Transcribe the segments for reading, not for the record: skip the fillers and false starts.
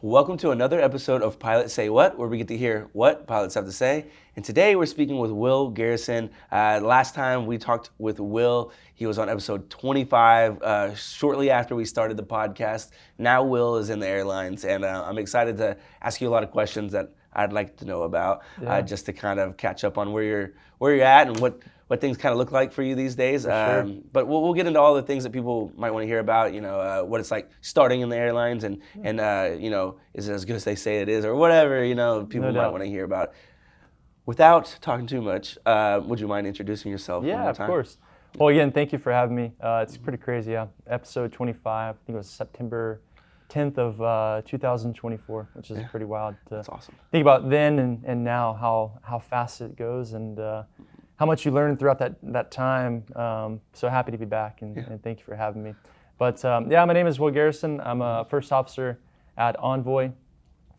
Welcome to another episode of Pilots Say What, where we get to hear what pilots have to say. And today we're speaking with Will Garrison. Last time we talked with Will, he was on episode 25, shortly after we started the podcast. Now Will is in the airlines, and I'm excited to ask you a lot of questions that I'd like to know about, just to kind of catch up on where you're at and what things kind of look like for you these days. Sure. But we'll get into all the things that people might want to hear about, what it's like starting in the airlines and is it as good as they say it is or whatever, people might want to hear about. Without talking too much, would you mind introducing yourself one more time? Yeah, of course. Well, again, thank you for having me. It's pretty crazy, yeah. Episode 25, I think it was September 10th of 2024, which is pretty wild to That's awesome. think about then and now how fast it goes and how much you learn throughout that time. So happy to be back and thank you for having me. But my name is Will Garrison. I'm a first officer at Envoy.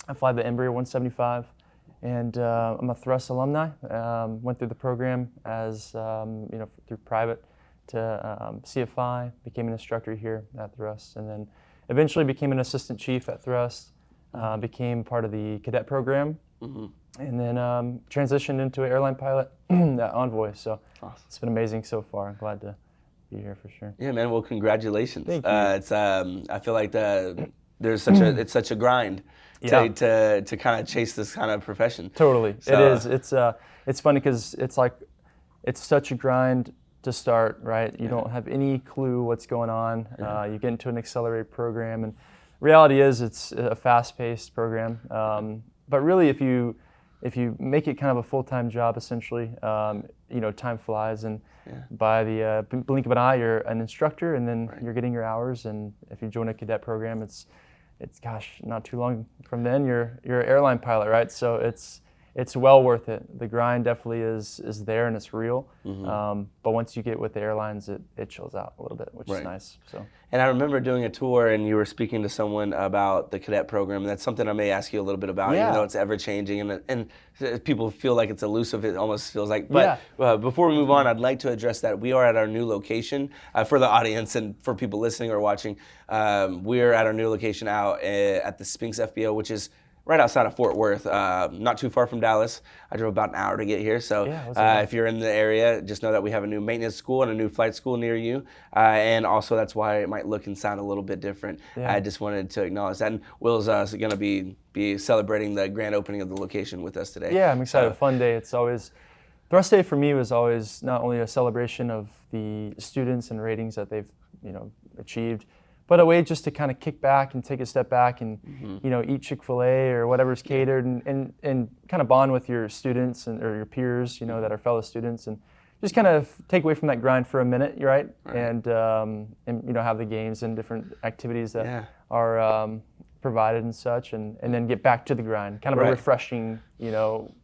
I fly the Embraer 175 and I'm a Thrust alumni. Went through the program as, through private to CFI, became an instructor here at Thrust, and then eventually became an assistant chief at Thrust, became part of the cadet program, and then transitioned into an airline pilot at Envoy. So awesome. It's been amazing so far. I'm glad to be here for sure. Yeah, man. Well, congratulations. Thank you. It's I feel like there's such a grind to kind of chase this kind of profession. Totally, So, it is. It's funny because it's such a grind to start, right? You don't have any clue what's going on. You get into an accelerated program, and reality is it's a fast-paced program. But really, if you make it kind of a full-time job, essentially, time flies, and by the blink of an eye, you're an instructor, and then you're getting your hours. And if you join a cadet program, it's not too long from then you're an airline pilot, right? So it's well worth it. The grind definitely is there and it's real. But once you get with the airlines, it chills out a little bit, which is nice. So. And I remember doing a tour and you were speaking to someone about the cadet program, and that's something I may ask you a little bit about, even though it's ever changing and people feel like it's elusive, it almost feels like. But before we move on, I'd like to address that we are at our new location. For the audience and for people listening or watching, we're at our new location out at the Spinks FBO, which is right outside of Fort Worth, not too far from Dallas. I drove about an hour to get here. So if you're in the area, just know that we have a new maintenance school and a new flight school near you. And also that's why it might look and sound a little bit different. I just wanted to acknowledge that. And Will's going to be celebrating the grand opening of the location with us today. Yeah, I'm excited. Fun day. It's always, Thrust Day for me was always not only a celebration of the students and ratings that they've achieved, but a way just to kind of kick back and take a step back and eat Chick-fil-A or whatever's catered and kind of bond with your students or your peers, that are fellow students, and just kind of take away from that grind for a minute, right? And have the games and different activities that are provided and such, and then get back to the grind. Kind of a refreshing,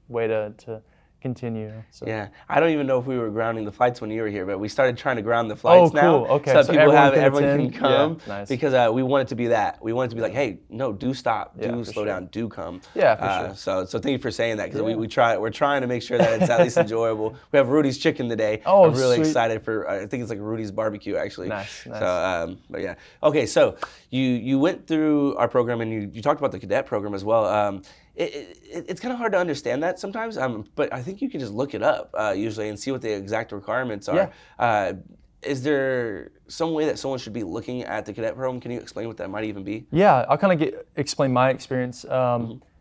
way to continue. So. Yeah, I don't even know if we were grounding the flights when you were here, but we started trying to ground the flights now. Oh, cool. Okay. So that everyone can come. Yeah, nice. Because we want it to be that. We want it to be like, hey, no, do stop, do slow down, do come. Yeah, for sure. So thank you for saying that, because we're trying to make sure that it's at least enjoyable. We have Rudy's Chicken today. Oh, I'm really sweet. excited for. I think it's like Rudy's Barbecue actually. Nice. So, but yeah. Okay, so you went through our program and you talked about the cadet program as well. It's kind of hard to understand that sometimes, but I think you can just look it up usually and see what the exact requirements are. Is there some way that someone should be looking at the cadet program? Can you explain what that might even be? Yeah, I'll kind of explain my experience.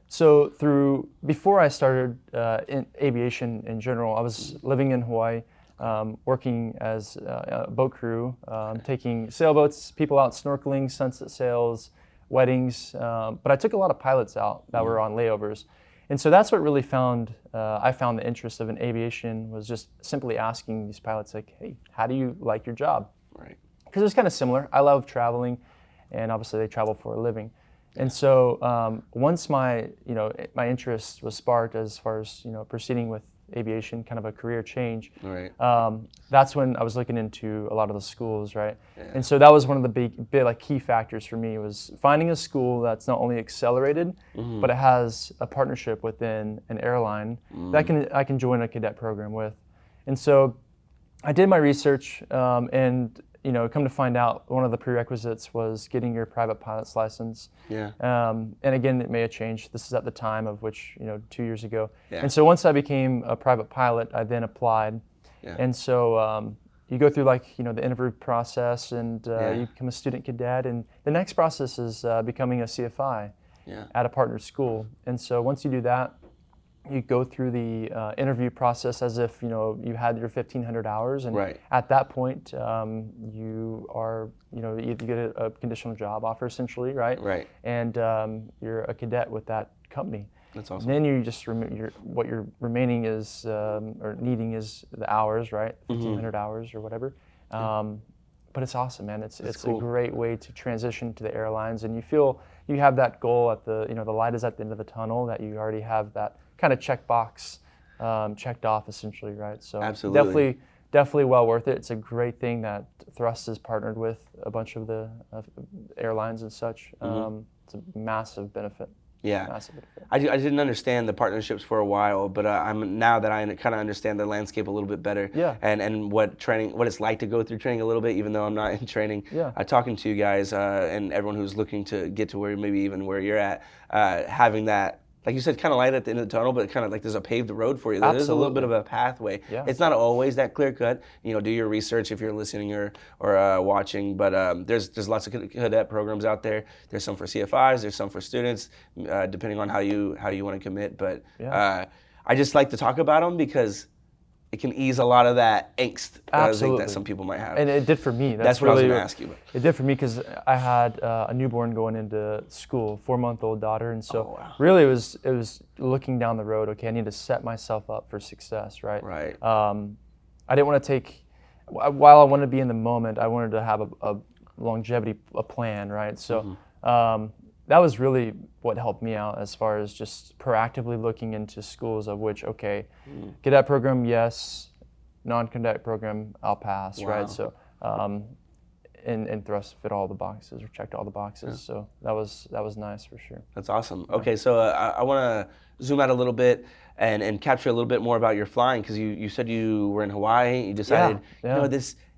So before I started in aviation in general, I was living in Hawaii, working as a boat crew, taking sailboats, people out snorkeling, sunset sails, weddings, but I took a lot of pilots out that were on layovers. And so that's what really I found the interest of in aviation, was just simply asking these pilots, like, hey, how do you like your job? Right. Because it's kind of similar. I love traveling, and obviously they travel for a living. And so once my interest was sparked as far as, proceeding with aviation, kind of a career change, that's when I was looking into a lot of the schools, right? And so that was one of the big key factors for me, was finding a school that's not only accelerated, but it has a partnership within an airline that I can join a cadet program with. And so I did my research, and come to find out, one of the prerequisites was getting your private pilot's license. Yeah. And again, it may have changed. This is at the time of which, 2 years ago. Yeah. And so once I became a private pilot, I then applied. Yeah. And so you go through the interview process, and you become a student cadet. And the next process is becoming a CFI at a partner school. And so once you do that, you go through the interview process as if you had your 1,500 hours, and at that point you are you get a conditional job offer essentially, right? And you're a cadet with that company. That's awesome. And then you just what you're remaining is or needing is the hours, right? 1,500 hours or whatever. But it's awesome, man. It's cool. A great way to transition to the airlines, and you feel you have that goal at the the light is at the end of the tunnel, that you already have that kind of checkbox checked off essentially, right? So absolutely. Definitely well worth it. It's a great thing that Thrust is partnered with a bunch of the airlines and such. It's a massive benefit. Yeah, I didn't understand the partnerships for a while, but I'm now that I kind of understand the landscape a little bit better, and what it's like to go through training a little bit, even though I'm not in training. Talking to you guys and everyone who's looking to get to where maybe even where you're at, having that, like you said, kind of light at the end of the tunnel, but kind of like there's a paved road for you. There's a little bit of a pathway. It's not always that clear cut. Do your research if you're listening or watching. But there's lots of cadet programs out there. There's some for CFIs. There's some for students, depending on how you want to commit. But I just like to talk about them because it can ease a lot of that angst I think that some people might have. And it did for me. That's what really, I was going to ask you. It did for me because I had a newborn going into school, 4-month-old daughter, and so really it was looking down the road. Okay, I need to set myself up for success, right? Right. I didn't want to take, while I wanted to be in the moment, I wanted to have a longevity, a plan, right? So that was really what helped me out as far as just proactively looking into schools of which, cadet program, yes, non-cadet program, I'll pass, right? So, and Thrust fit all the boxes or checked all the boxes. So that was nice for sure. That's awesome. Okay, so I want to zoom out a little bit and capture a little bit more about your flying, because you said you were in Hawaii. You decided,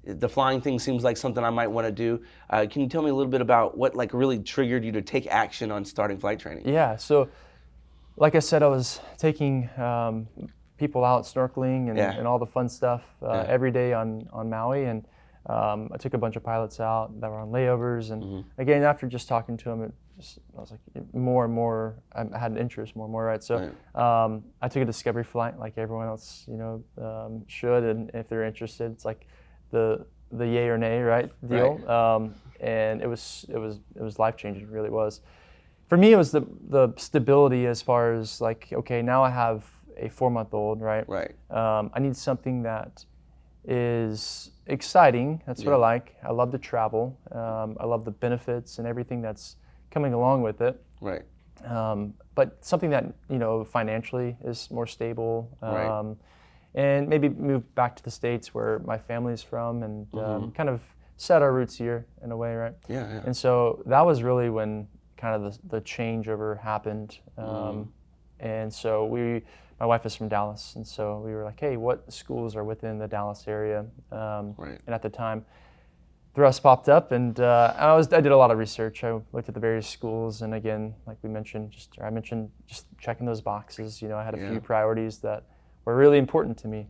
the flying thing seems like something I might want to do. Can you tell me a little bit about what really triggered you to take action on starting flight training? Yeah, so like I said, I was taking people out snorkeling and all the fun stuff every day on Maui, and I took a bunch of pilots out that were on layovers, and again, after just talking to them, I was like more and more, I had an interest more and more, right? So I took a discovery flight like everyone else should, and if they're interested, it's like the yay or nay, right, deal. And it was life-changing, it really was. For me, it was the stability as far as now I have a 4-month-old, right? I need something that is exciting. That's what I like. I love to travel. I love the benefits and everything that's coming along with it. But something that financially is more stable. And maybe move back to the States where my family's from, and kind of set our roots here in a way, right? And so that was really when kind of the changeover happened. And so my wife is from Dallas, and so we were like, hey, what schools are within the Dallas area? And at the time, Thrust popped up, and I did a lot of research. I looked at the various schools, and again, like I mentioned, just checking those boxes. I had a few priorities that were really important to me,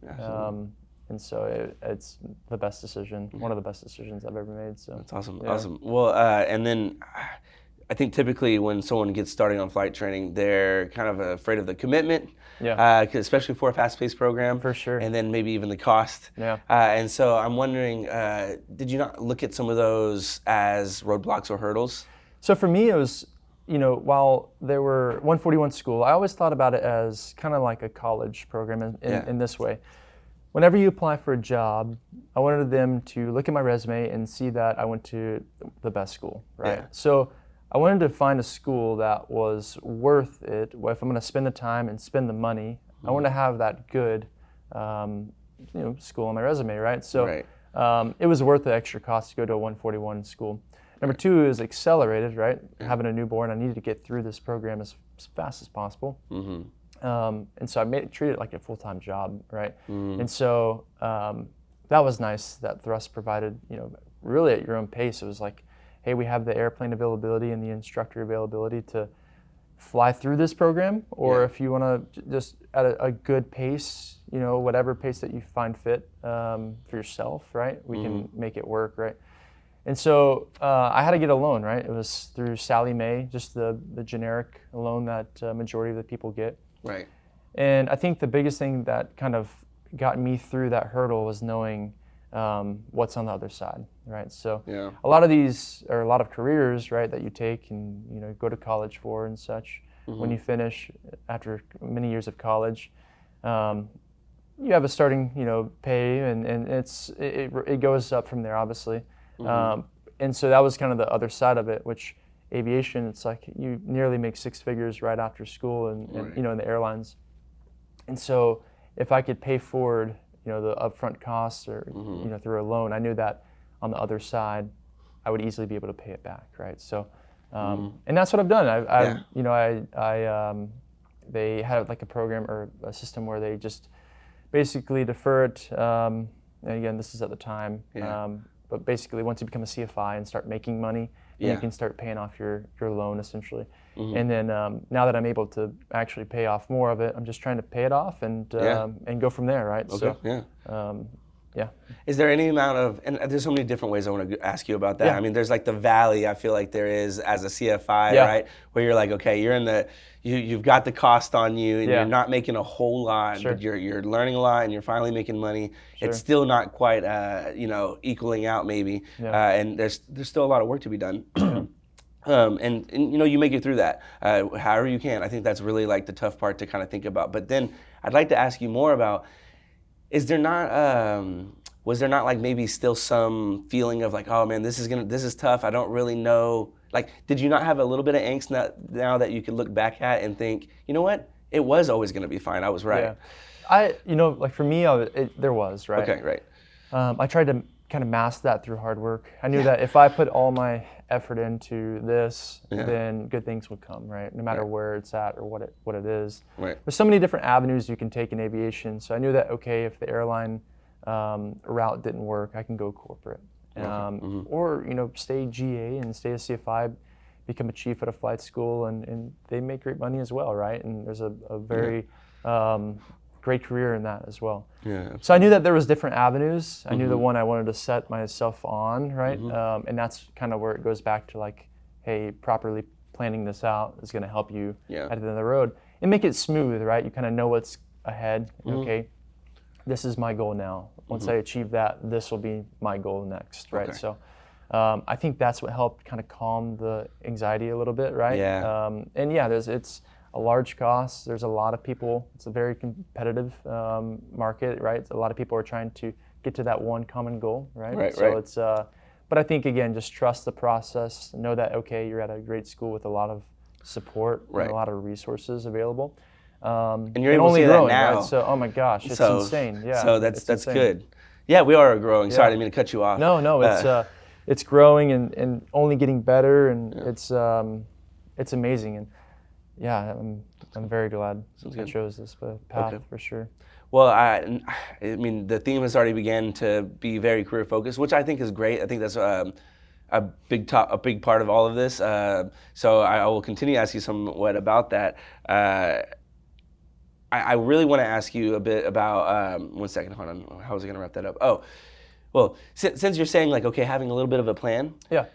and so it's the best decision, one of the best decisions I've ever made. So that's awesome, awesome. Well, and then I think typically when someone gets started on flight training, they're kind of afraid of the commitment, especially for a fast-paced program. For sure. And then maybe even the cost. And so I'm wondering, did you not look at some of those as roadblocks or hurdles? So for me, it was, while there were 141 school, I always thought about it as kind of like a college program in this way. Whenever you apply for a job, I wanted them to look at my resume and see that I went to the best school, right? So I wanted to find a school that was worth it. If I'm going to spend the time and spend the money, I want to have that good, school on my resume, right? So it was worth the extra cost to go to a 141 school. Number two is accelerated, right? Having a newborn, I needed to get through this program as fast as possible. And so I treated it like a full-time job, right? And so that was nice that Thrust provided, really at your own pace. It was like, hey, we have the airplane availability and the instructor availability to fly through this program, or if you want to just at a good pace, whatever pace that you find fit for yourself, right? We can make it work, right? And so I had to get a loan, right? It was through Sallie Mae, just the generic loan that majority of the people get. Right. And I think the biggest thing that kind of got me through that hurdle was knowing what's on the other side, right? So a lot of these, or a lot of careers, right, that you take and go to college for and such, when you finish after many years of college, you have a starting pay, and it goes up from there, obviously. And so that was kind of the other side of it, which aviation, it's like you nearly make 6 figures right after school, and in the airlines. And so if I could pay forward the upfront costs, or through a loan, I knew that on the other side I would easily be able to pay it back, right? So and that's what I've done. They had like a program or a system where they just basically defer it, and again, this is at the time, but basically once you become a CFI and start making money, you can start paying off your loan essentially. And then now that I'm able to actually pay off more of it, I'm just trying to pay it off and go from there, right? Okay. So, Is there any amount of, and there's so many different ways I want to ask you about that. I mean, there's like the valley I feel like there is as a CFI, right? Where you're like, okay, you're in the, you've got the cost on you, and you're not making a whole lot, but you're learning a lot, and you're finally making money. It's still not quite, equaling out maybe, and there's still a lot of work to be done. And you make it through that however you can. I think that's really like the tough part to kind of think about. But then I'd like to ask you more about, was there not like maybe still some feeling of like, oh man, this is tough, I don't really know. Like, did you not have a little bit of angst now that you could look back at and think, you know what, it was always going to be fine, I was right? Like for me, there was, right? Okay, right. I tried to kind of mask that through hard work. I knew that if I put all my effort into this, then good things would come, right? No matter where it's at or what it is. Right. There's so many different avenues you can take in aviation. So I knew that, okay, if the airline route didn't work, I can go corporate. Or, stay GA and stay a CFI, become a chief at a flight school, and they make great money as well, right? And there's a very great career in that as well. So I knew that there was different avenues. I knew the one I wanted to set myself on, right? And that's kind of where it goes back to like, hey, properly planning this out is going to help you at the end of the road and make it smooth, right? You kind of know what's ahead. Okay, this is my goal now. Once I achieve that, this will be my goal next, right? Okay. So I think that's what helped kind of calm the anxiety a little bit, right? It's a large cost. There's a lot of people. It's a very competitive market, right? A lot of people are trying to get to that one common goal, right? It's, but I think again, just trust the process. Know that okay, you're at a great school with a lot of support and a lot of resources available. And you're able to see that now. Right? So, oh my gosh, it's insane. Yeah. So that's good. Yeah, we are growing. Sorry, I didn't mean to cut you off. No, it's growing and only getting better, and it's amazing. And yeah, I'm very glad I chose this path for sure. Well, I mean, the theme has already began to be very career focused, which I think is great. I think that's a big part of all of this. So I will continue to ask you somewhat about that. I really want to ask you a bit about. One second, hold on. How was I going to wrap that up? Oh, well, since you're saying like, okay, having a little bit of a plan. Yeah.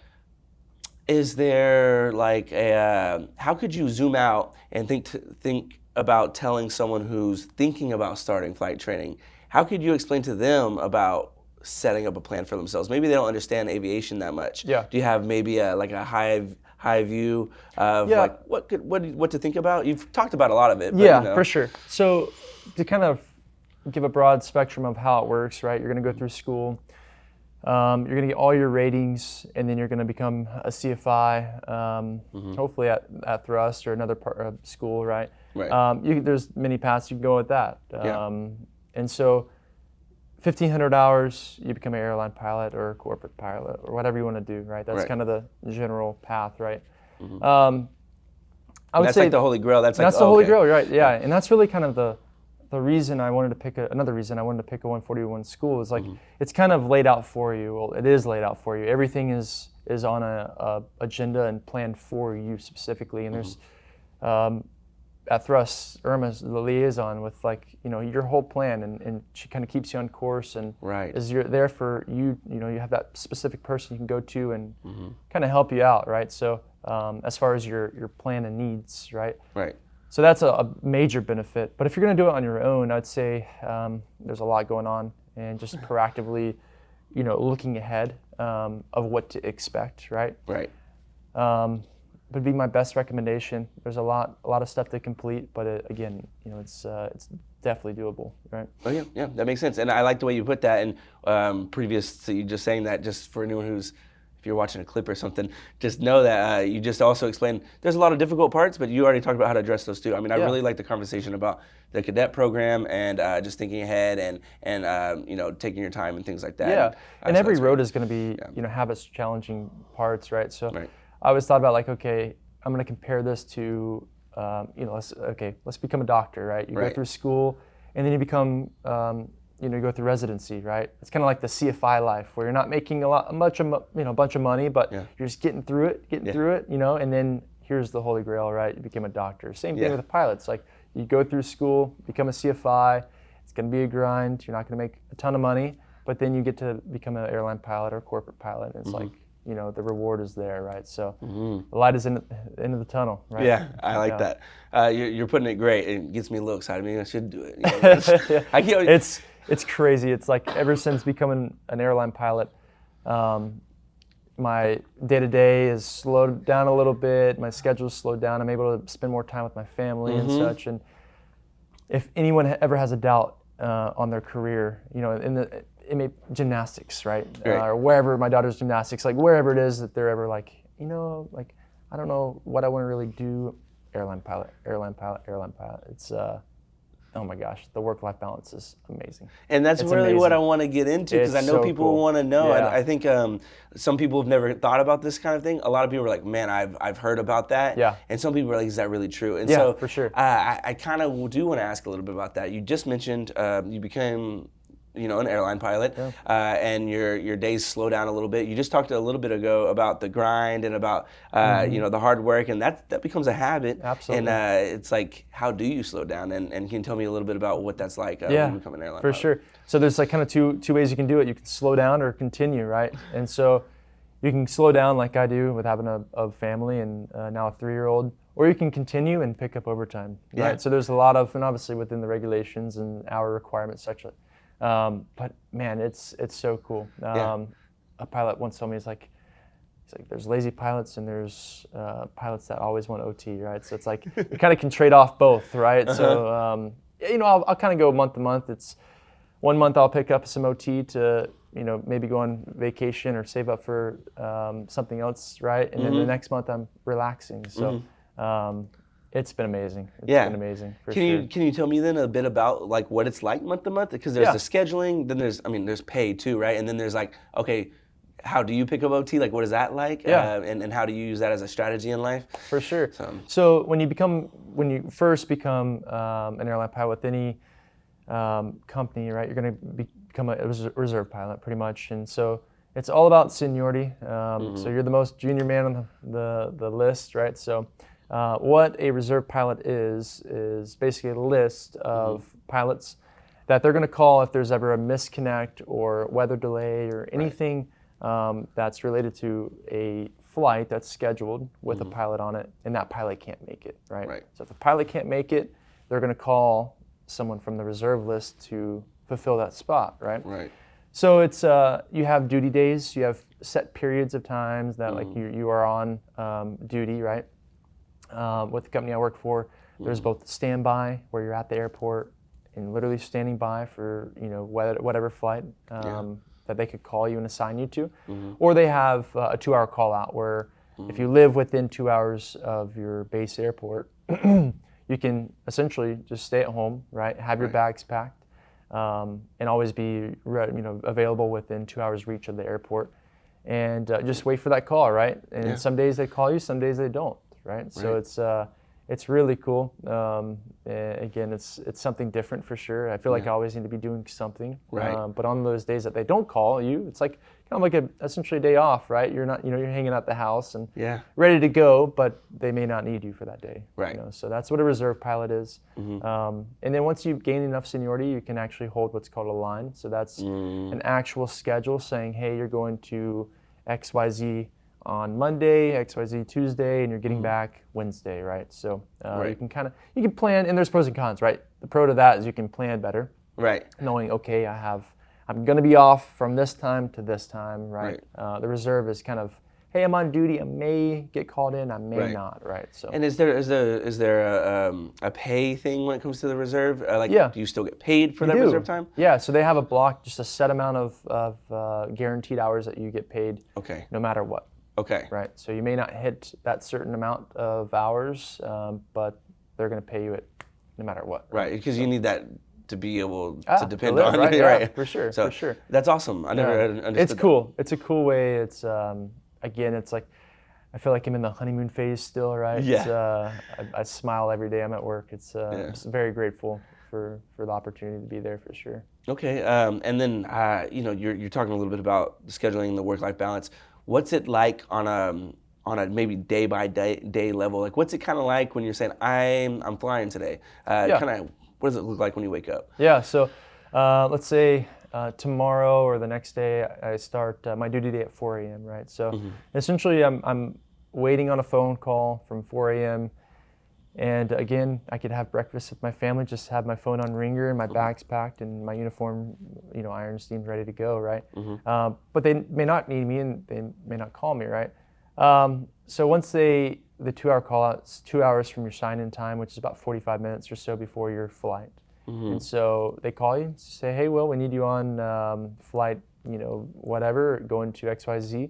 Is there like how could you zoom out and think about telling someone who's thinking about starting flight training? How could you explain to them about setting up a plan for themselves? Maybe they don't understand aviation that much. Yeah. Do you have maybe a high view of like what to think about? You've talked about a lot of it. But, for sure. So to kind of give a broad spectrum of how it works, right? You're going to go through school. You're going to get all your ratings, and then you're going to become a CFI, hopefully at Thrust or another school, right? There's many paths you can go with that. And so 1,500 hours, you become an airline pilot or a corporate pilot or whatever you want to do, right? That's kind of the general path, right? I would that's say like the Holy Grail. That's the Holy Grail, right? Yeah, and that's really kind of the reason I wanted to pick another reason I wanted to pick a 141 school is like it's kind of laid out for you. Well, it is laid out for you. Everything is on a agenda and planned for you specifically. And there's at Thrust, Irma's the liaison with like your whole plan, and she kind of keeps you on course and is there for you. You have that specific person you can go to and kind of help you out, right? So as far as your plan and needs, right? Right. So that's a major benefit. But if you're going to do it on your own, I'd say there's a lot going on, and just proactively, looking ahead of what to expect, right? Right. Would be my best recommendation. There's a lot of stuff to complete, but again, it's definitely doable, right? Oh yeah, that makes sense. And I like the way you put that. And previous to you just saying that, just for anyone who's, if you're watching a clip or something, just know that you just also explained there's a lot of difficult parts, but you already talked about how to address those too. I mean, I really like the conversation about the cadet program and just thinking ahead and taking your time and things like that. Yeah, and every road is going to be have its challenging parts, right? So I always thought about like, okay, I'm going to compare this to let's become a doctor, right? You go through school, and then you become you go through residency, right? It's kind of like the CFI life, where you're not making a bunch of money, but you're just getting through it, and then here's the holy grail, right? You become a doctor. Same thing with the pilots. Like, you go through school, become a CFI. It's going to be a grind. You're not going to make a ton of money, but then you get to become an airline pilot or a corporate pilot, and it's like, the reward is there, right? So the light is in the end of the tunnel, right? Yeah, I like that. You're putting it great. It gets me a little excited. Maybe I should do it. It's crazy. It's like ever since becoming an airline pilot, my day-to-day is slowed down a little bit. My schedule's slowed down. I'm able to spend more time with my family and such. And if anyone ever has a doubt on their career, gymnastics, right? Or wherever, my daughter's gymnastics, like wherever it is that they're ever like, I don't know what I want to really do. Airline pilot. It's oh my gosh, the work-life balance is amazing. And that's really what I want to get into, because I know people want to know. Yeah. I think some people have never thought about this kind of thing. A lot of people are like, man, I've heard about that. Yeah. And some people are like, is that really true? And so for sure. I kind of do want to ask a little bit about that. You just mentioned you became an airline pilot, and your days slow down a little bit. You just talked a little bit ago about the grind and about the hard work, and that becomes a habit. Absolutely. And it's like, how do you slow down? And can you tell me a little bit about what that's like when you become an airline pilot? For sure. So there's like kind of two ways you can do it. You can slow down or continue, right? And so you can slow down like I do with having a family and now a 3-year-old, or you can continue and pick up overtime, right? So there's a lot of, and obviously within the regulations and hour requirements, such that. But man, it's so cool. A pilot once told me, he's like, there's lazy pilots and there's pilots that always want OT, right? So it's like you kind of can trade off both, right? So I'll kind of go month to month. It's 1 month I'll pick up some OT to maybe go on vacation or save up for something else, right? And then the next month I'm relaxing. So. It's been amazing. It's been amazing for sure. Can you tell me then a bit about like what it's like month to month? Because there's the scheduling, then there's pay too, right? And then there's like, okay, how do you pick up OT? Like, what is that like? And how do you use that as a strategy in life? For sure. So when you first become an airline pilot with any company, right? You're going to become a reserve pilot pretty much, and so it's all about seniority. So you're the most junior man on the list, right? So. What a reserve pilot is basically a list of pilots that they're going to call if there's ever a misconnect or weather delay or anything that's related to a flight that's scheduled with a pilot on it, and that pilot can't make it, right? So if the pilot can't make it, they're going to call someone from the reserve list to fulfill that spot, right? So it's you have duty days, you have set periods of times that like you are on duty, right? With the company I work for, there's both standby, where you're at the airport and literally standing by for whatever flight that they could call you and assign you to, or they have a 2-hour call out where if you live within 2 hours of your base airport, you can essentially just stay at home, right? Have your bags packed, and always be available within 2 hours reach of the airport, and just wait for that call, right? And some days they call you, some days they don't. Right, so it's really cool. Again, it's something different for sure. I feel like I always need to be doing something. Right. But on those days that they don't call you, it's like kind of like essentially a day off, right? You're not, you're hanging out the house and ready to go, but they may not need you for that day. Right. So that's what a reserve pilot is. And then once you gain enough seniority, you can actually hold what's called a line. So that's an actual schedule saying, hey, you're going to XYZ on Monday, XYZ Tuesday, and you're getting back Wednesday, right? So you can plan, and there's pros and cons, right? The pro to that is you can plan better. Right. Knowing, okay, I'm going to be off from this time to this time, right? The reserve is kind of, hey, I'm on duty. I may get called in. I may not, right? So. And is there a pay thing when it comes to the reserve? Do you still get paid for that reserve time? Yeah. So they have a block, just a set amount of guaranteed hours that you get paid. Okay. No matter what. Okay. Right. So you may not hit that certain amount of hours, but they're going to pay you it no matter what. Right. Because you need that to be able to depend on. Right. Right. Yeah, for sure. So for sure. That's awesome. I never understood. It's cool. It's a cool way. It's again, it's like I feel like I'm in the honeymoon phase still, right? Yeah. I smile every day I'm at work. I'm very grateful for the opportunity to be there for sure. Okay. And then you're talking a little bit about the scheduling, the work-life balance. What's it like on a maybe day by day level? Like, what's it kind of like when you're saying I'm flying today? Kind of, what does it look like when you wake up? Yeah. So let's say tomorrow or the next day I start my duty day at 4 a.m. Right. So essentially I'm waiting on a phone call from 4 a.m. And again, I could have breakfast with my family, just have my phone on ringer and my bag's packed and my uniform, ironed, steamed, ready to go, right? But they may not need me and they may not call me, right? So once the 2-hour call out, it's 2 hours from your sign-in time, which is about 45 minutes or so before your flight. And so they call you, say, hey, Will, we need you on flight, whatever, going to XYZ.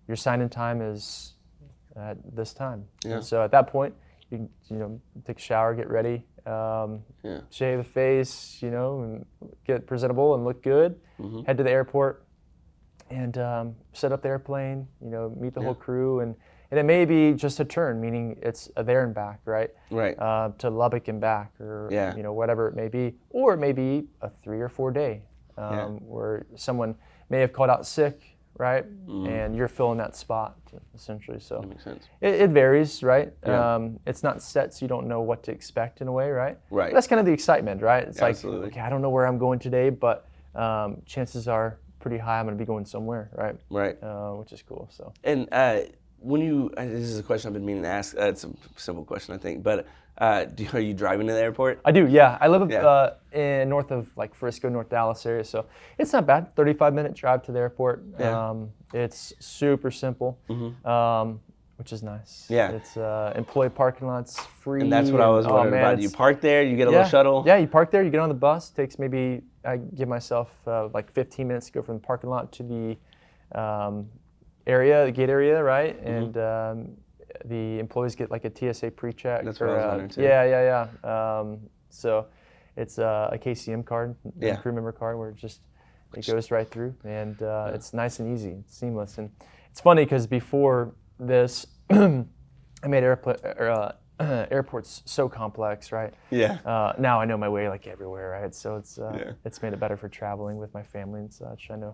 Your sign-in time is at this time. Yeah. And so at that point, you can, take a shower, get ready, shave the face, and get presentable and look good. Head to the airport and set up the airplane. Meet the whole crew, and it may be just a turn, meaning it's a there and back, right? Right. To Lubbock and back, or whatever it may be, or it may be a 3 or 4 day where someone may have called out sick. Right, and you're filling that spot essentially. So that makes sense. It varies, right? Yeah. It's not set, so you don't know what to expect in a way, right? Right. But that's kind of the excitement, right? It's Absolutely. like, okay, I don't know where I'm going today, but chances are pretty high I'm going to be going somewhere, right? Right. Which is cool. So. And when you, this is a question I've been meaning to ask. It's a simple question, I think, but are you driving to the airport? I do, yeah. I live in north of Frisco, North Dallas area, so it's not bad. 35-minute drive to the airport. Yeah. It's super simple, which is nice. Yeah. It's employee parking lots, free. And that's what I was wondering about. Do you park there? You get a little shuttle? Yeah, you park there. You get on the bus. Takes maybe, I give myself 15 minutes to go from the parking lot to the area, the gate area, right? And the employees get like a TSA pre-check. That's what I was wondering too. Yeah. So it's a KCM card, a crew member card, where it goes right through, and it's nice and easy, it's seamless. And it's funny because before this, I made airports so complex, right? Yeah. Now I know my way like everywhere, right? So it's made it better for traveling with my family and such. I know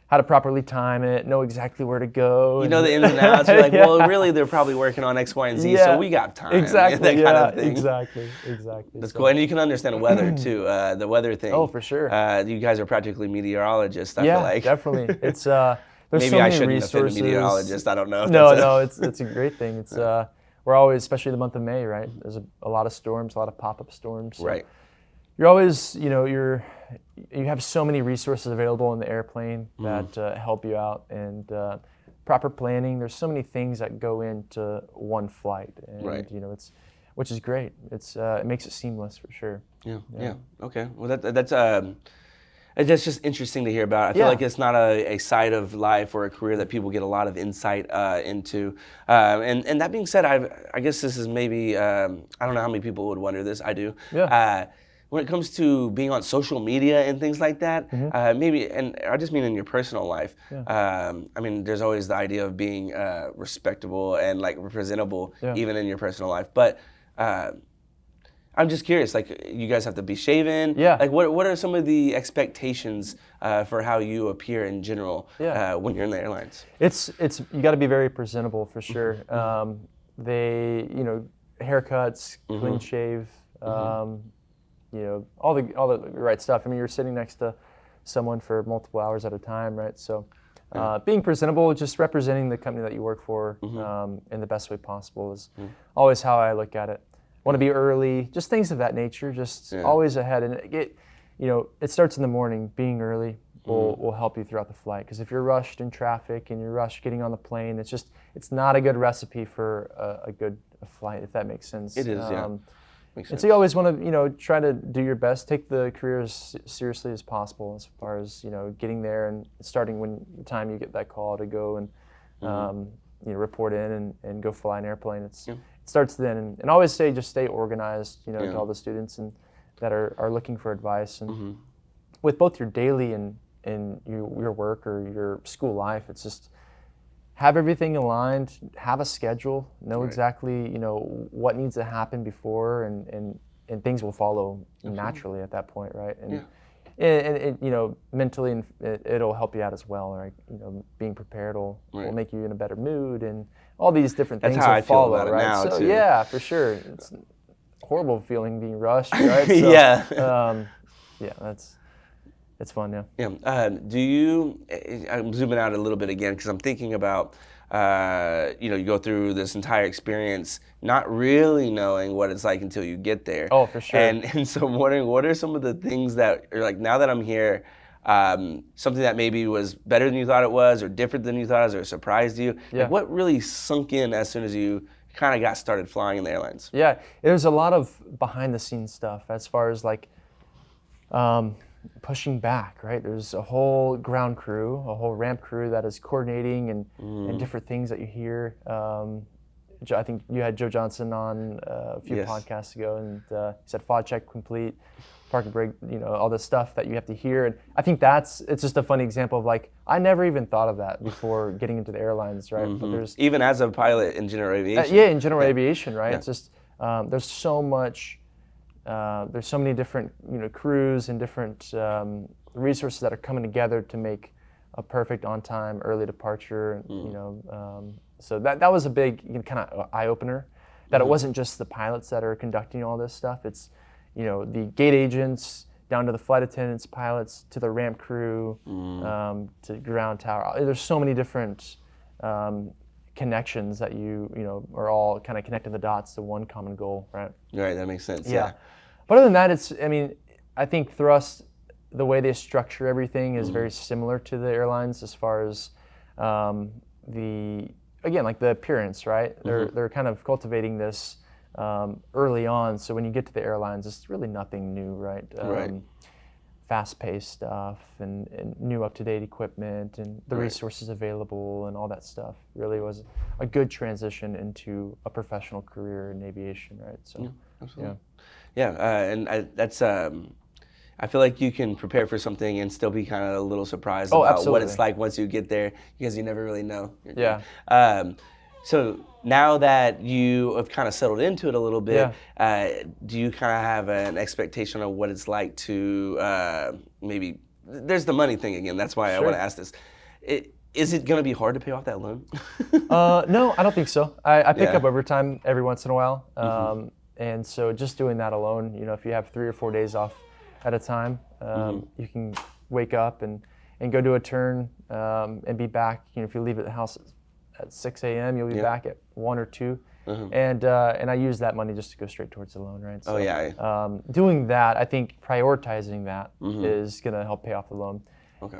how to properly time it, know exactly where to go. You know the ins and outs. You're like, well, really, they're probably working on X, Y, and Z, so we got time. Exactly. That kind of thing. Exactly. That's cool, and you can understand the weather too. The weather thing. Oh, for sure. You guys are practically meteorologists. I feel like. Definitely. It's there's maybe so I many shouldn't resources. have been a meteorologist. I don't know. No, it's a great thing. It's we're always, especially the month of May, right? There's a lot of storms, a lot of pop-up storms. So right. You're always, you have so many resources available in the airplane that help you out, and proper planning. There's so many things that go into one flight, and which is great. It makes it seamless for sure. Yeah. Okay. Well, that's just interesting to hear about. I feel like it's not a side of life or a career that people get a lot of insight into. And that being said, I guess this is maybe, I don't know how many people would wonder this. I do. Yeah. When it comes to being on social media and things like that, maybe, and I just mean in your personal life, I mean, there's always the idea of being respectable and like presentable even in your personal life. But I'm just curious, like, you guys have to be shaven. Yeah. Like, what are some of the expectations for how you appear in general when you're in the airlines? It's you got to be very presentable for sure. They, haircuts, clean shave, all the right stuff. I mean, you're sitting next to someone for multiple hours at a time, right? So being presentable, just representing the company that you work for in the best way possible is always how I look at it. Want to be early, just things of that nature, just always ahead. And it starts in the morning. Being early will help you throughout the flight, because if you're rushed in traffic and you're rushed getting on the plane, it's not a good recipe for a good flight, if that makes sense. It is, Makes sense. And so you always want to, try to do your best, take the career as seriously as possible, as far as, getting there and starting when the time you get that call to go and, report in and go fly an airplane. It starts then. And I always say, just stay organized, to all the students and that are looking for advice. And with both your daily and your work or your school life, it's just have everything aligned, have a schedule, know exactly, what needs to happen before, and things will follow naturally at that point, right? And mentally, and it'll help you out as well, right? Being prepared will make you in a better mood, and all these different things will follow, about right? It now, so too. yeah, for sure. It's a horrible feeling being rushed, right? So, it's fun, Yeah. I'm zooming out a little bit again, because I'm thinking about, you go through this entire experience not really knowing what it's like until you get there. Oh, for sure. And so I'm wondering, what are some of the things that are like, now that I'm here, something that maybe was better than you thought it was, or different than you thought it was, or surprised you? Yeah. Like, what really sunk in as soon as you kind of got started flying in the airlines? Yeah, there's a lot of behind the scenes stuff as far as like, pushing back, right? There's a whole ground crew, a whole ramp crew that is coordinating and different things that you hear. I think you had Joe Johnson on a few podcasts ago, and he said FOD check complete, park and brake, all this stuff that you have to hear. And I think it's just a funny example of, like, I never even thought of that before getting into the airlines, right? But there's even as a pilot in general aviation. In general aviation, right? It's just there's so much. There's so many different, crews and different resources that are coming together to make a perfect on-time early departure. So that was a big kind of eye-opener. That it wasn't just the pilots that are conducting all this stuff. It's the gate agents down to the flight attendants, pilots, to the ramp crew, to ground tower. There's so many different connections that are all kind of connecting the dots to one common goal, right? Right, that makes sense. Yeah. But other than that, I think Thrust, the way they structure everything is very similar to the airlines as far as the appearance, right? They're kind of cultivating this early on, so when you get to the airlines, it's really nothing new, right? Fast-paced stuff and new up-to-date equipment and the resources available and all that stuff really was a good transition into a professional career in aviation, right? So, absolutely. That's I feel like you can prepare for something and still be kind of a little surprised about what it's like once you get there, because you never really know. So now that you have kind of settled into it a little bit, do you kind of have an expectation of what it's like to maybe, there's the money thing again, that's why I want to ask this. Is it going to be hard to pay off that loan? No, I don't think so. I pick up overtime every once in a while. And so just doing that alone, if you have 3 or 4 days off at a time, you can wake up and go do a turn and be back. If you leave at the house at 6 a.m., you'll be back at 1 or 2. And I use that money just to go straight towards the loan, right? So, doing that, I think prioritizing that is going to help pay off the loan. Okay.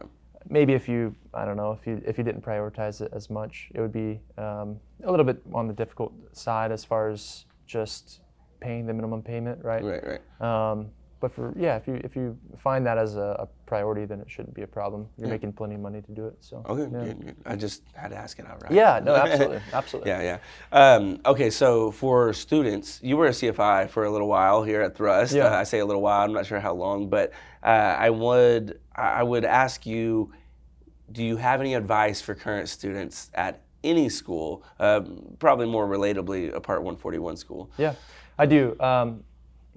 Maybe if you didn't prioritize it as much, it would be a little bit on the difficult side as far as just paying the minimum payment, right? Right. But if you find that as a priority, then it shouldn't be a problem. You're making plenty of money to do it. So okay, good. I just had to ask it outright. Yeah, no, absolutely. Okay, so for students, you were a CFI for a little while here at Thrust. I say a little while. I'm not sure how long, but I would ask you, do you have any advice for current students at any school, probably more relatably a Part 141 school? Yeah. I do.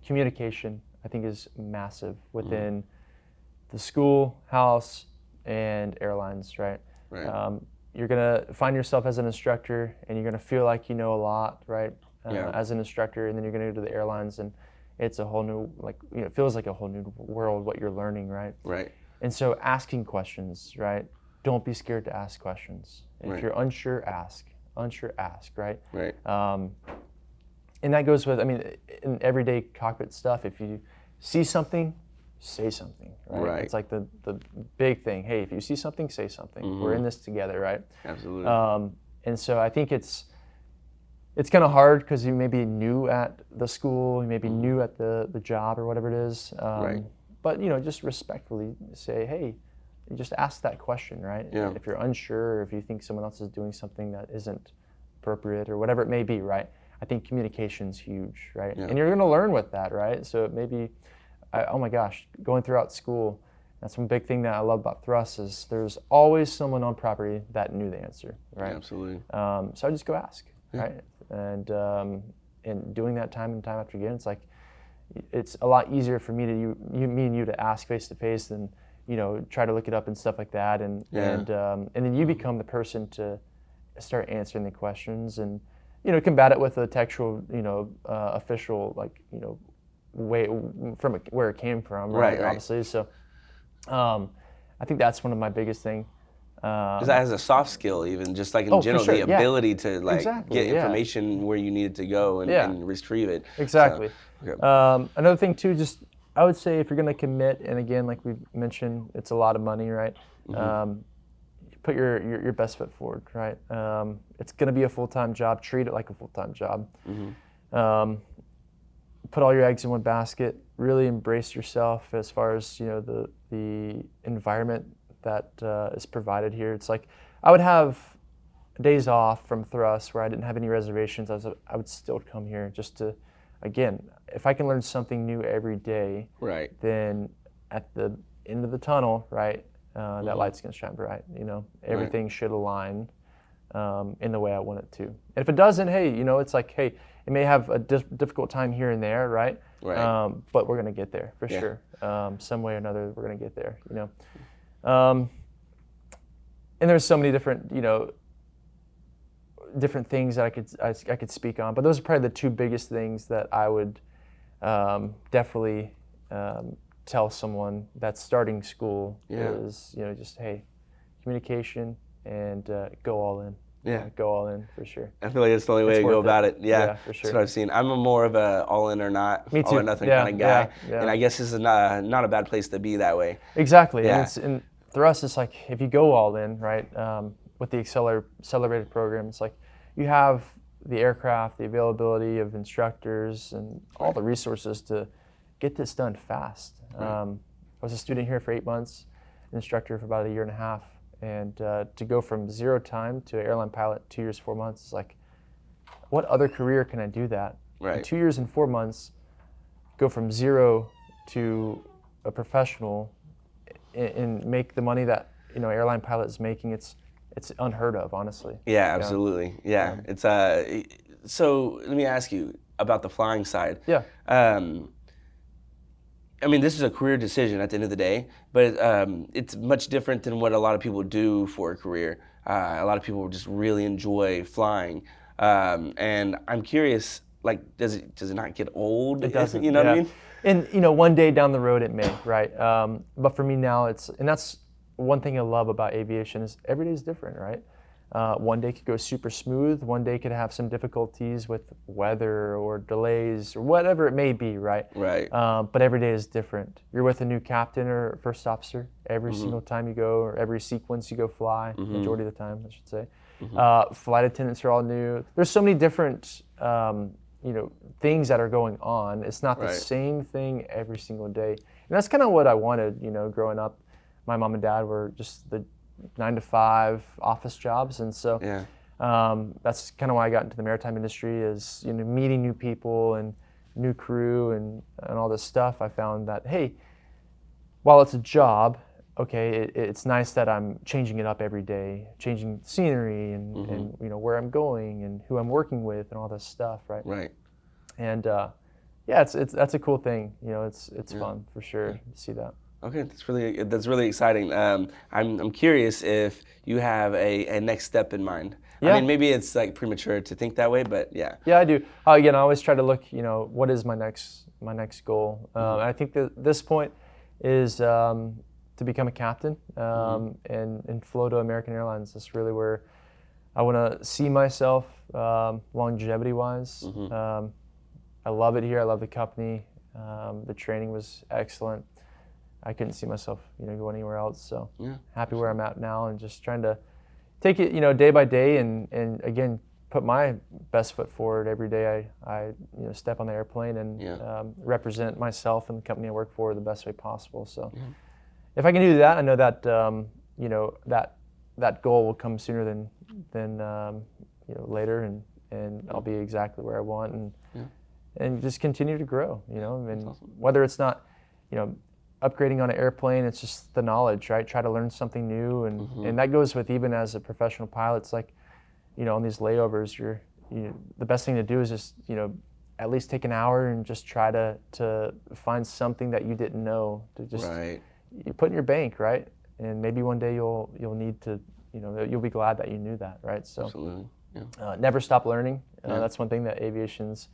Communication, I think, is massive within the school, house, and airlines, right? Right. You're going to find yourself as an instructor, and you're going to feel like you know a lot, right? As an instructor, and then you're going to go to the airlines, and it's a whole new, it feels like a whole new world, what you're learning, right? Right. And so asking questions, right? Don't be scared to ask questions. If you're unsure, ask. Unsure, ask, right? Right. And that goes with, in everyday cockpit stuff, if you see something, say something, right? It's like the big thing. Hey, if you see something, say something. We're in this together, right? Absolutely. And so I think it's kind of hard because you may be new at the school, you may be new at the job or whatever it is. But just respectfully say, hey, just ask that question, right? Yeah. If you're unsure, or if you think someone else is doing something that isn't appropriate or whatever it may be, right? I think communication's huge, right? Yeah. And you're going to learn with that, right? So maybe, oh my gosh, going throughout school, that's one big thing that I love about thrust is there's always someone on property that knew the answer, right? Yeah, absolutely. So I just go ask, right? And doing that time and time after again, it's like it's a lot easier for me and you to ask face to face than try to look it up and stuff like that, and then you become the person to start answering the questions and combat it with a textual official way from where it came from, right? Obviously, so I think that's one of my biggest things. Because that has a soft skill, even just like in general, the ability to get information where you need it to go and retrieve it. Exactly. So, okay. Another thing too, just I would say if you're going to commit, and again, like we mentioned, it's a lot of money, right? Put your best foot forward, right? It's going to be a full-time job. Treat it like a full-time job. Put all your eggs in one basket. Really embrace yourself as far as the environment that is provided here. It's like I would have days off from thrust where I didn't have any reservations. I would still come here just to, again, if I can learn something new every day, then at the end of the tunnel, right, that light's gonna shine bright. Everything should align in the way I want it to. And if it doesn't, hey, it's like, hey, it may have a difficult time here and there, right? But we're gonna get there for sure. Some way or another, we're gonna get there. And there's so many different, different things that I could speak on, but those are probably the two biggest things that I would definitely tell someone that's starting school is, just, hey, communication and go all in. Go all in for sure. I feel like it's the only way to go about it. Yeah, for sure. That's what I've seen. I'm more of a all in or not, Me too. all or nothing kind of guy. And I guess this is not a bad place to be that way. Exactly. Yeah. And thrust is like, if you go all in, right, with the accelerated program, it's like you have the aircraft, the availability of instructors, and all the resources to get this done fast. I was a student here for 8 months, an instructor for about a year and a half, and to go from 0 time to an airline pilot 2 years, 4 months is like, what other career can I do that? In 2 years and 4 months, go from 0 to a professional and make the money that airline pilot is making. It's unheard of, honestly. Yeah, absolutely. Yeah. It's so let me ask you about the flying side. Yeah. This is a career decision at the end of the day, but it's much different than what a lot of people do for a career. A lot of people just really enjoy flying, and I'm curious, like, does it not get old? It doesn't. You know what I mean? And one day down the road it may, right? But for me now, and that's one thing I love about aviation is every day is different, right? One day could go super smooth. One day could have some difficulties with weather or delays or whatever it may be, right? But every day is different. You're with a new captain or first officer every single time you go, or every sequence you go fly, majority of the time, I should say. Flight attendants are all new. There's so many different things that are going on. It's not the same thing every single day. And that's kind of what I wanted, growing up. My mom and dad were just the 9-to-5 office jobs, and so that's kind of why I got into the maritime industry, is meeting new people and new crew and all this stuff. I found that, hey, while it's a job, okay, it's nice that I'm changing it up every day, changing scenery and where I'm going and who I'm working with and all this stuff, right? And yeah, it's that's a cool thing. You know, it's fun for sure to see that. Okay, that's really exciting. I'm curious if you have a next step in mind. Yeah. I mean, maybe it's like premature to think that way, but yeah. Yeah, I do. Again, I always try to look. You know, what is my next goal? I think that this point is to become a captain and flow to American Airlines. That's really where I want to see myself longevity-wise. I love it here. I love the company. The training was excellent. I couldn't see myself, go anywhere else. So happy where I'm at now, and just trying to take it, day by day, and again put my best foot forward every day. I step on the airplane and represent myself and the company I work for the best way possible. So if I can do that, I know that that goal will come sooner than later, and I'll be exactly where I want, and just continue to grow. And whether it's not upgrading on an airplane, it's just the knowledge, right? Try to learn something new, and that goes with even as a professional pilot. It's like, on these layovers, the best thing to do is just, at least take an hour and just try to find something that you didn't know, to just you put in your bank, right? And maybe one day you'll need to, you'll be glad that you knew that, right? So absolutely, never stop learning. That's one thing that aviation's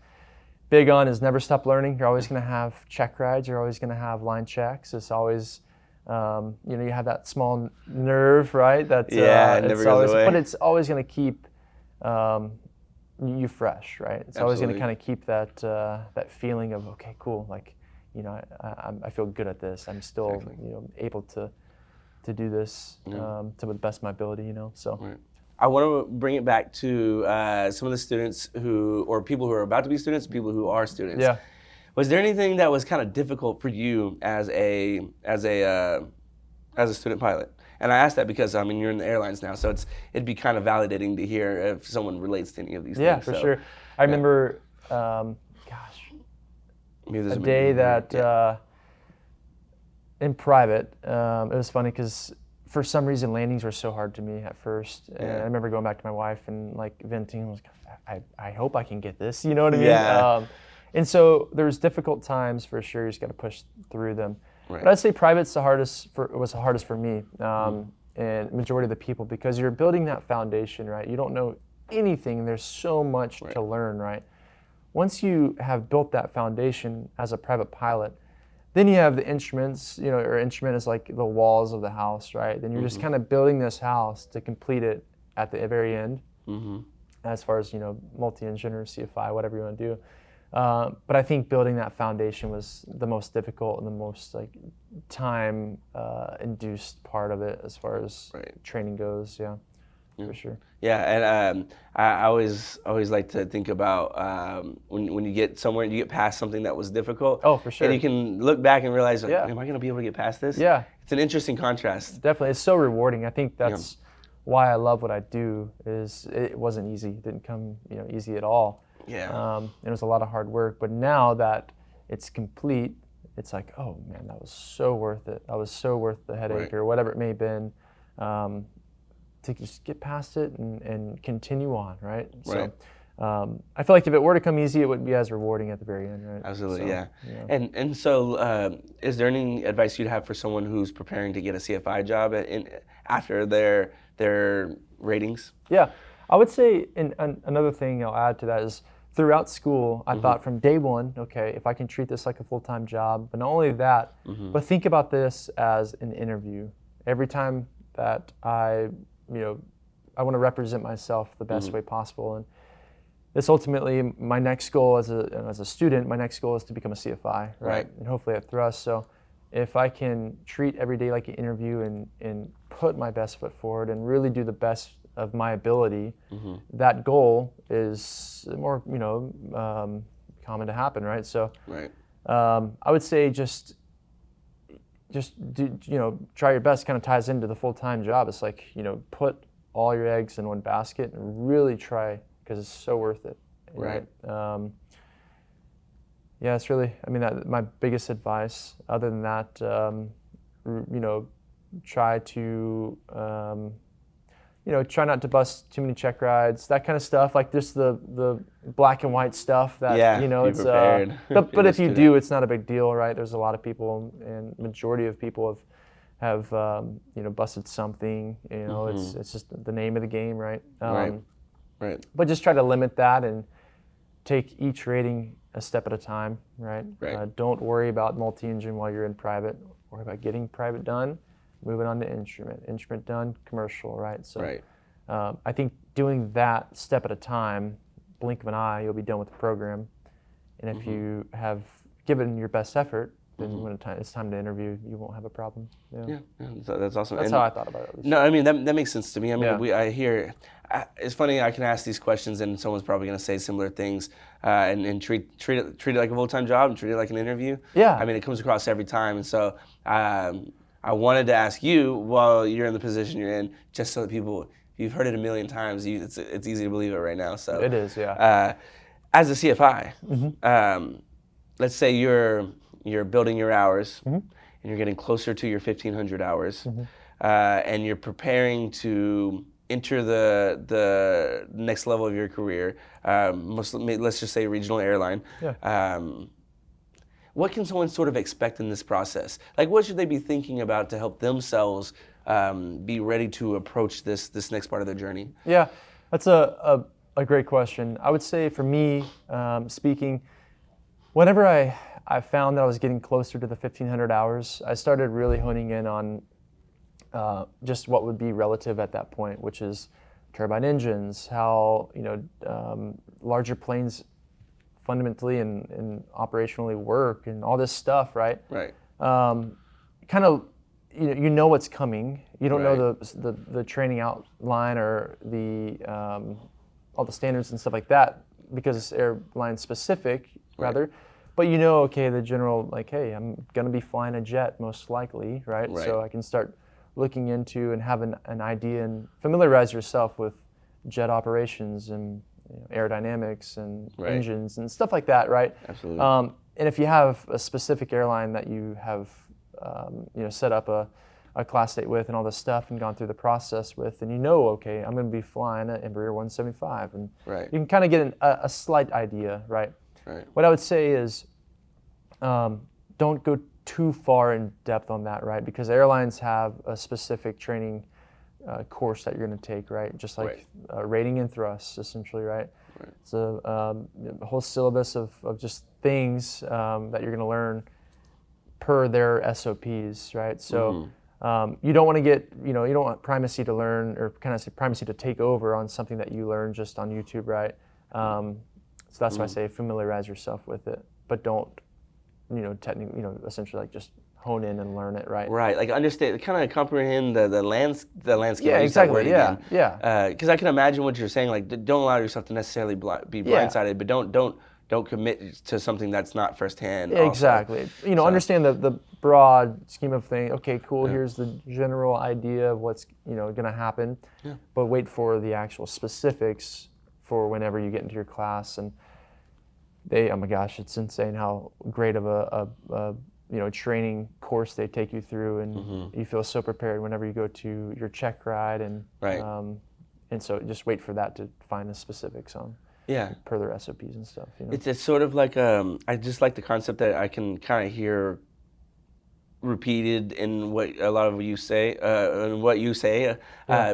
big on, is never stop learning. You're always going to have check rides. You're always going to have line checks. It's always, you have that small nerve, right? That it never goes away. But it's always going to keep you fresh, right? It's always going to kind of keep that that feeling of, okay, cool. Like, I feel good at this. I'm still able to do this to the best of my ability. So. Right. I want to bring it back to some of the students or people who are about to be students, people who are students. Yeah. Was there anything that was kind of difficult for you as a student pilot? And I ask that because you're in the airlines now, so it'd be kind of validating to hear if someone relates to any of these things. Yeah, for sure. I remember, a day that in private, it was funny because for some reason landings were so hard to me at first, and I remember going back to my wife and like venting. I was like, I hope I can get this. You know what I mean? Yeah. And so there's difficult times for sure. You just got to push through them. Right. But I'd say private's was the hardest for me, and majority of the people, because you're building that foundation, right? You don't know anything. There's so much to learn, right? Once you have built that foundation as a private pilot, then you have the instruments, or instrument is like the walls of the house, right? Then you're just kind of building this house to complete it at the very end, as far as, multi-engine or CFI, whatever you want to do. But I think building that foundation was the most difficult and the most time induced part of it as far as training goes, for sure. Yeah, and I always like to think about when you get somewhere and you get past something that was difficult. Oh, for sure. And you can look back and realize, am I going to be able to get past this? Yeah. It's an interesting contrast. Definitely. It's so rewarding. I think that's why I love what I do, is it wasn't easy. It didn't come easy at all. Yeah. It was a lot of hard work. But now that it's complete, it's like, oh, man, that was so worth it. That was so worth the headache or whatever it may have been. To just get past it and continue on, right? So I feel like if it were to come easy, it wouldn't be as rewarding at the very end, right? Absolutely, so, And so is there any advice you'd have for someone who's preparing to get a CFI job after their ratings? Yeah, I would say, and another thing I'll add to that is, throughout school, I thought from day one, okay, if I can treat this like a full-time job, but not only that, but think about this as an interview. Every time that I want to represent myself the best way possible, and this ultimately, my next goal as a student, my next goal is to become a CFI, right? And hopefully at Thrust. So if I can treat every day like an interview and put my best foot forward and really do the best of my ability, that goal is more common to happen, right? So I would say just do, try your best. Kind of ties into the full-time job. It's like, put all your eggs in one basket and really try, because it's so worth it, right? It's really, my biggest advice. Other than that, try to try not to bust too many check rides, that kind of stuff, like just the black and white stuff that, it's, but if you do, it's not a big deal, right? There's a lot of people, and majority of people have busted something, it's just the name of the game, right? Right. But just try to limit that and take each rating a step at a time, right? Don't worry about multi-engine while you're in private. Worry about getting private done, moving on to instrument done, commercial, right? So I think doing that step at a time, blink of an eye, you'll be done with the program. And if you have given your best effort, then when it's time to interview, you won't have a problem. Yeah, that's awesome. That's how I thought about it. At least. No, I mean that makes sense to me. I mean, I hear. It's funny. I can ask these questions, and someone's probably going to say similar things, and treat it like a full-time job and treat it like an interview. Yeah. I mean, it comes across every time, and so I wanted to ask you while you're in the position you're in, just so that people, you've heard it a million times. It's easy to believe it right now. So it is, yeah. As a CFI, let's say you're building your hours, and you're getting closer to your 1,500 hours, and you're preparing to enter the next level of your career. Let's just say regional airline. Yeah. What can someone sort of expect in this process? Like, what should they be thinking about to help themselves be ready to approach this next part of their journey? Yeah, that's a great question. I would say for me, speaking, whenever I found that I was getting closer to the 1,500 hours, I started really honing in on just what would be relative at that point, which is turbine engines, how larger planes fundamentally and operationally work, and all this stuff, right? Right. Kind of, you know what's coming. You don't know the training outline or the all the standards and stuff like that, because it's airline specific rather. But okay, the general, like, hey, I'm gonna be flying a jet most likely, right? So I can start looking into and have an idea and familiarize yourself with jet operations and aerodynamics and engines and stuff like that, right? Absolutely. And if you have a specific airline that you have, set up a class date with and all this stuff and gone through the process with, and okay, I'm going to be flying an Embraer 175, and you can kind of get a slight idea, right? What I would say is, don't go too far in depth on that, right? Because airlines have a specific training course that you're going to take, right? Just like rating and thrust, essentially, right? So a whole syllabus of just things that you're going to learn per their SOPs, right? So you don't want to get, you don't want primacy to learn, or kind of say primacy to take over on something that you learn just on YouTube, right? So that's why I say familiarize yourself with it, but don't, essentially like just hone in and learn it, right? Right, like understand, kind of comprehend the landscape. Yeah, exactly. Yeah. Because I can imagine what you're saying. Like, don't allow yourself to necessarily be blindsided, but don't commit to something that's not firsthand. Yeah, exactly. Understand the broad scheme of things. Okay, cool. Here's the general idea of what's going to happen. Yeah. But wait for the actual specifics for whenever you get into your class. And oh my gosh, it's insane how great of a training course they take you through, and you feel so prepared whenever you go to your check ride, and so just wait for that to find the specifics on per their SOPs and stuff. It's sort of like I just like the concept that I can kind of hear repeated in what a lot of you say,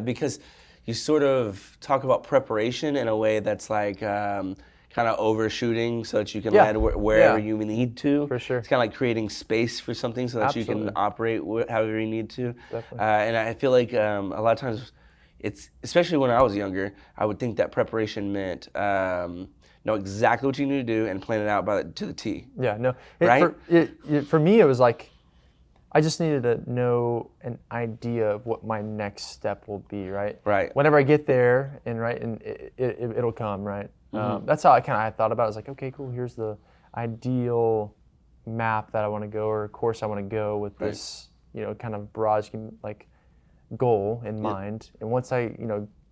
because you sort of talk about preparation in a way that's like kind of overshooting so that you can land wherever you need to. For sure. It's kind of like creating space for something so that you can operate however you need to. Definitely. And I feel like a lot of times, especially when I was younger, I would think that preparation meant know exactly what you need to do and plan it out to the T. Yeah, no. Right? For me, it was like, I just needed to know an idea of what my next step will be, right? Right. Whenever I get there, and it'll come, right? That's how I thought about it. I was like, okay, cool, here's the ideal map that I want to go, or course I want to go with this, kind of broad like goal in mind. And once I,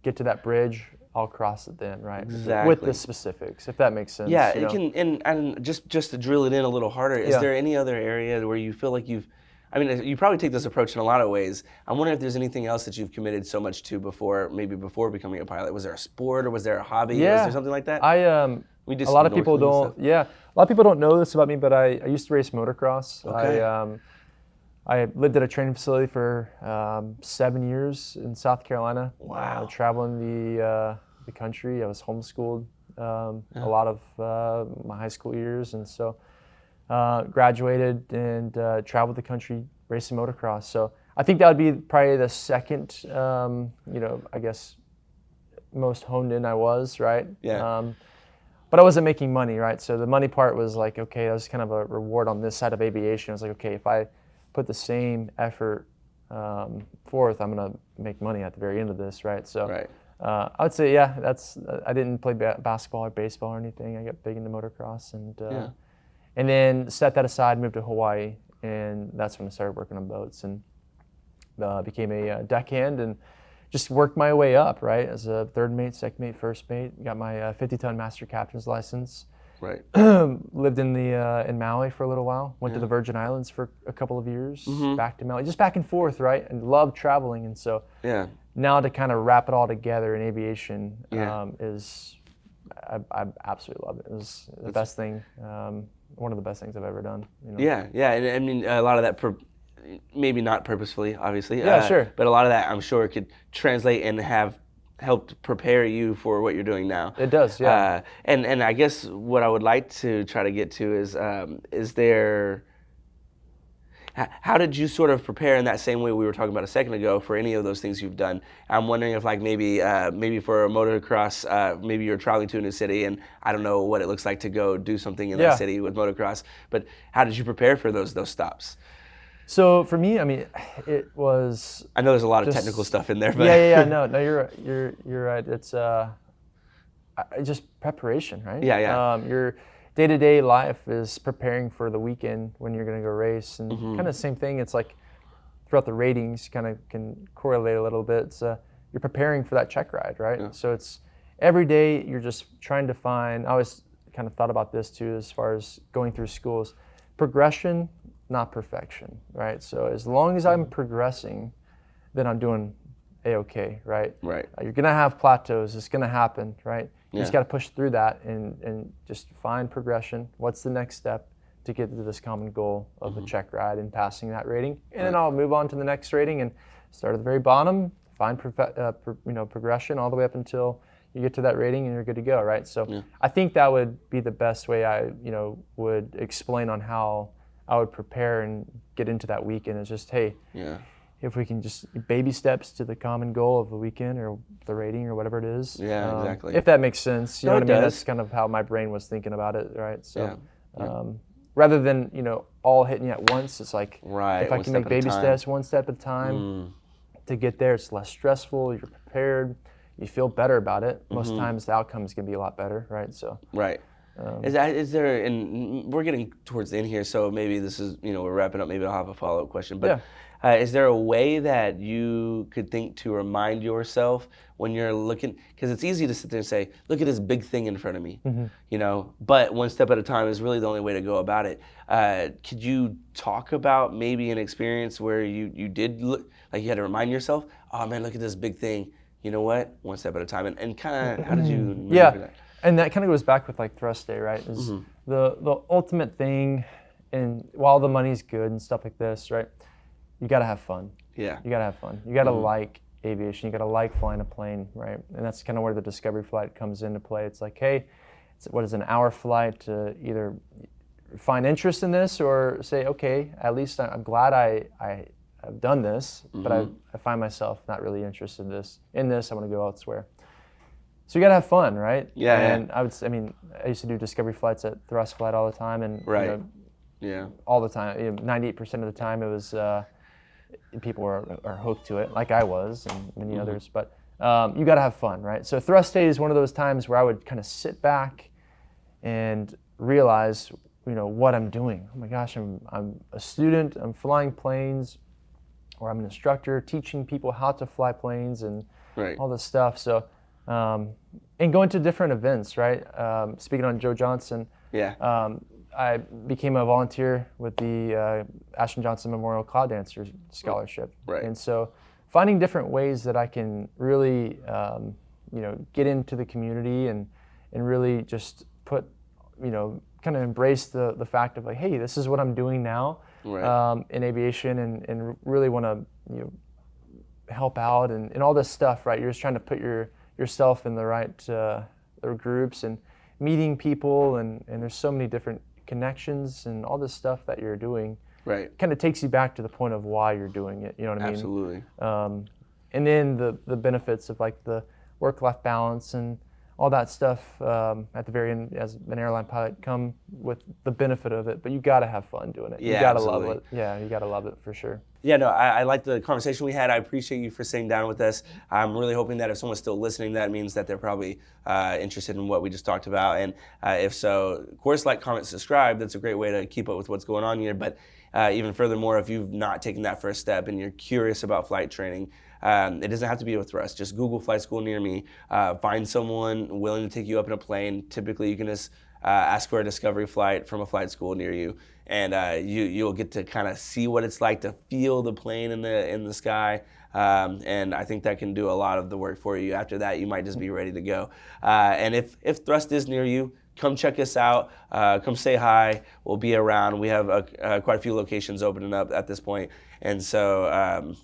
get to that bridge, I'll cross it then, right? Exactly. With the specifics, if that makes sense. Yeah, it can, and just to drill it in a little harder, is there any other area where you feel like you've I mean, you probably take this approach in a lot of ways. I'm wondering if there's anything else that you've committed so much to before becoming a pilot. Was there a sport or was there a hobby? Yeah. Was there something like that? A lot of people don't. Yeah, a lot of people don't know this about me, but I used to race motocross. Okay. I lived at a training facility for 7 years in South Carolina. Wow. Traveling the country. I was homeschooled a lot of my high school years, and so graduated and traveled the country racing motocross. So I think that would be probably the second, I guess, most honed in I was, right? Yeah. But I wasn't making money, right? So the money part was like, okay, that was kind of a reward on this side of aviation. I was like, okay, if I put the same effort forth, I'm going to make money at the very end of this, right? So Right. I would say, yeah, I didn't play basketball or baseball or anything. I got big into motocross and then set that aside, moved to Hawaii, and that's when I started working on boats and became a deckhand and just worked my way up, right? As a third mate, second mate, first mate. Got my 50-ton master captain's license. Right. Lived in Maui for a little while. Went to the Virgin Islands for a couple of years. Back to Maui, just back and forth, right? And loved traveling, and so now to kind of wrap it all together in aviation is I absolutely love it. It was the best thing, one of the best things I've ever done. Yeah, and I mean a lot of that. Maybe not purposefully, obviously. Yeah, sure. But a lot of that, I'm sure, could translate and have helped prepare you for what you're doing now. It does, yeah. And I guess what I would like to try to get to is there, how did you sort of prepare in that same way we were talking about a second ago for any of those things you've done? I'm wondering if like maybe for a motocross, maybe you're traveling to a new city and I don't know what it looks like to go do something in that city with motocross, but how did you prepare for those stops? So for me, I mean, it was. I know there's a lot of technical stuff in there, but yeah. No, you're right. It's just preparation, right? Yeah. Your day-to-day life is preparing for the weekend when you're going to go race, and kind of the same thing. It's like throughout the ratings, kind of can correlate a little bit. It's, you're preparing for that check ride, right? Yeah. So it's every day you're just trying to find. I always kind of thought about this too, as far as going through schools, progression, not perfection, right? So as long as I'm progressing, then I'm doing A-okay, right? Right. You're gonna have plateaus, it's gonna happen, right? You Yeah. just gotta push through that and just find progression. What's the next step to get to this common goal of a check ride and passing that rating? And then I'll move on to the next rating and start at the very bottom, find progression all the way up until you get to that rating and you're good to go, right? So I think that would be the best way I would explain on how I would prepare and get into that weekend. Is just, hey, if we can just baby steps to the common goal of the weekend or the rating or whatever it is. Yeah, exactly. If that makes sense. You know what I mean? Does. That's kind of how my brain was thinking about it, right? So rather than, all hitting you at once, it's like, if I can make baby steps one step at a time to get there, it's less stressful, you're prepared, you feel better about it. Most times the outcome is going to be a lot better, right? So. Right. Is there, and we're getting towards the end here, so maybe this is, we're wrapping up, maybe I'll have a follow-up question, but is there a way that you could think to remind yourself when you're looking, because it's easy to sit there and say, look at this big thing in front of me, but one step at a time is really the only way to go about it. Could you talk about maybe an experience where you did look, like you had to remind yourself, oh man, look at this big thing, you know what, one step at a time, and kind of, how did you maneuver that? And that kind of goes back with like thrust day, right? Is the ultimate thing, and while the money's good and stuff like this, right? You gotta have fun. Yeah. You gotta have fun. You gotta like aviation. You gotta like flying a plane, right? And that's kind of where the discovery flight comes into play. It's like, hey, what is an hour flight to either find interest in this or say, okay, at least I'm glad I've done this, but I find myself not really interested in this. I want to go elsewhere. So you gotta have fun, right? Yeah. And I used to do discovery flights at thrust flight all the time, and all the time. 98% of the time, it was people are hooked to it, like I was, and many others. But you gotta have fun, right? So thrust day is one of those times where I would kind of sit back and realize, what I'm doing. Oh my gosh, I'm a student. I'm flying planes, or I'm an instructor teaching people how to fly planes and all this stuff. So. And going to different events, right? Speaking on Joe Johnson, I became a volunteer with the Ashton Johnson Memorial Cloud Dancer Scholarship. Right. And so finding different ways that I can really, get into the community and really just put, kind of embrace the fact of like, hey, this is what I'm doing now in aviation, and really want to, help out and all this stuff, right? You're just trying to put yourself in the right groups and meeting people, and there's so many different connections and all this stuff that you're doing. Right. Kind of takes you back to the point of why you're doing it. You know what I mean? Absolutely. And then the benefits of like the work-life balance and all that stuff at the very end as an airline pilot come with the benefit of it, but you got to have fun doing it. Yeah, you got to absolutely. love it. Yeah, you got to love it for sure. Yeah, no, I like the conversation we had. I appreciate you for sitting down with us. I'm really hoping that if someone's still listening, that means that they're probably interested in what we just talked about. And if so, of course, like, comment, subscribe. That's a great way to keep up with what's going on here. But even furthermore, if you've not taken that first step and you're curious about flight training, it doesn't have to be with Russ. Just Google flight school near me. Find someone willing to take you up in a plane. Typically, you can just ask for a discovery flight from a flight school near you, and you'll get to kind of see what it's like to feel the plane in the sky. And I think that can do a lot of the work for you. After that, you might just be ready to go. And if Thrust is near you, come check us out. Come say hi. We'll be around. We have quite a few locations opening up at this point, and so.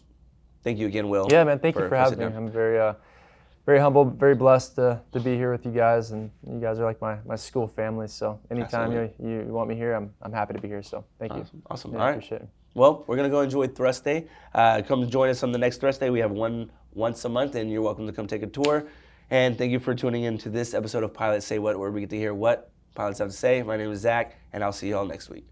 Thank you again, Will. Yeah, man. Thank you for having me. I'm very humbled, very blessed to be here with you guys, and you guys are like my school family. So anytime you want me here, I'm happy to be here. So thank you. Awesome. Yeah, All right. Appreciate it. Well, we're gonna go enjoy Thrust Day. Come join us on the next Thrust Day. We have one once a month, and you're welcome to come take a tour. And thank you for tuning in to this episode of Pilots Say What, where we get to hear what pilots have to say. My name is Zach, and I'll see you all next week.